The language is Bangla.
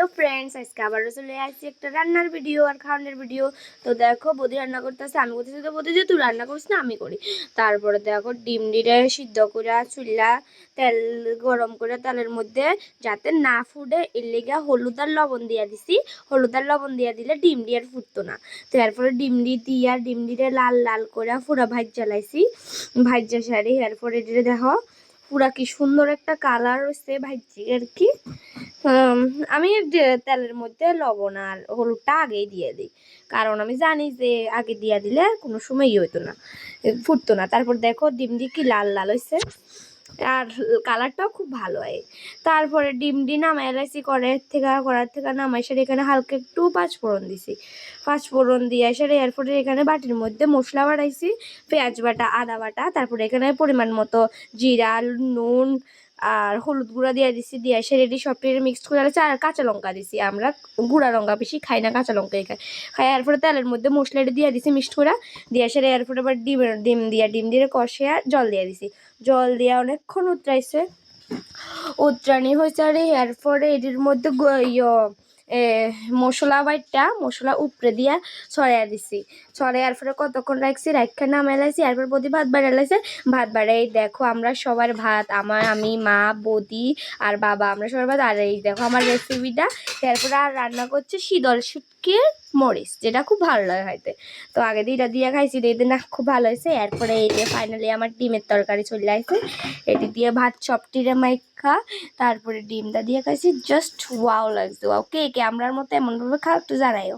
হ্যালো ফ্রেন্ডস, আজকে আবারও চলে আসছি একটা রান্নার ভিডিও আর খাওয়ানোর ভিডিও। তো দেখো বৌদি রান্না করতেছে, আমি করতেছি। তো বৌদি যে তুই রান্না করিস না, আমি করি। তারপরে দেখো ডিম ডিরে সিদ্ধ করে চুলা তেল গরম করে তেলের মধ্যে যাতে না ফুটে এর লেগে হলুদ আর লবণ দিয়া দিছি। হলুদ আর লবণ দিয়া দিলে ডিম দিয়ে আর ফুটতো না। তো এরপরে ডিম দিয়া ডিম দিয়ে লাল লাল করে পুরা ভাজ্জা লাইছি। ভাজ্জা সারি এরপরে এটা দেখো পুরা কি সুন্দর একটা কালার হচ্ছে ভাজি আর কি। আমি তেলের মধ্যে লবণ আর হলুদটা আগেই দিয়ে দিই, কারণ আমি জানি যে আগে দিয়ে দিলে কোনো সময়ই হইতো না, ফুটতো না। তারপর দেখো ডিম দিয়ে কি লাল লাল হয়েছে আর কালারটাও খুব ভালো হয়। তারপরে ডিম নামাই এলাইছি করার থেকে নামাই সেটা এখানে হালকা একটু পাঁচফোড়ন দিছি। পাঁচফোড়ন দিয়ে সেটা এরপরে এখানে বাটির মধ্যে মশলা বাটাইছি, পেঁয়াজ বাটা, আদা বাটা, তারপরে এখানে পরিমাণ মতো জিরা, নুন আর হলুদ গুঁড়া দিয়ে দিছি। দিয়ে এসে রেডি সবটি মিক্সড করে আলাইছি। আর কাঁচা লঙ্কা দিছি, আমরা গুঁড়া লঙ্কা বেশি খাই না, কাঁচা লঙ্কাই খাই। এরপরে তেলের মধ্যে মশলাটা দিয়ে দিছি মিক্সড করে। দিয়ে এসে এরপরে আবার ডিম দিয়ে কষে জল দিয়ে দিছি। জল দিয়ে অনেকক্ষণ উতরাইছে, উতরানি হয়েছে। আর এরপরে এটির মধ্যে মশলা উপরে দিয়া ছড়াইয়া দিছি। ছড়াইয়ার পরে কতক্ষণ রাখছি, রাখা নামাই লাইছি। এরপর বৌদি ভাত বাড়াই লাইছে। ভাত বাড়াই দেখো আমরা সবার ভাত, আমি, মা, বৌদি আর বাবা, আমরা সবার ভাত। আর এই দেখো আমার রেসিপিটা। এরপরে আর রান্না করছে শীতল শুটকির মরিচ, যেটা খুব ভালো লাগে খাইতে। তো আগে দিয়ে এটা দিয়ে খাইছি, দিয়ে না খুব ভালো হয়েছে। এরপরে এই যে ফাইনালি আমার ডিমের তরকারি চলে আসছে, এটি দিয়ে ভাত সবটিরে মাইখা তারপরে ডিমটা দিয়ে খাইছি। জাস্ট ওয়াও লাগছে, ওয়াও। কে কে আমরার মতো এমনভাবে খাও একটু জানাইও।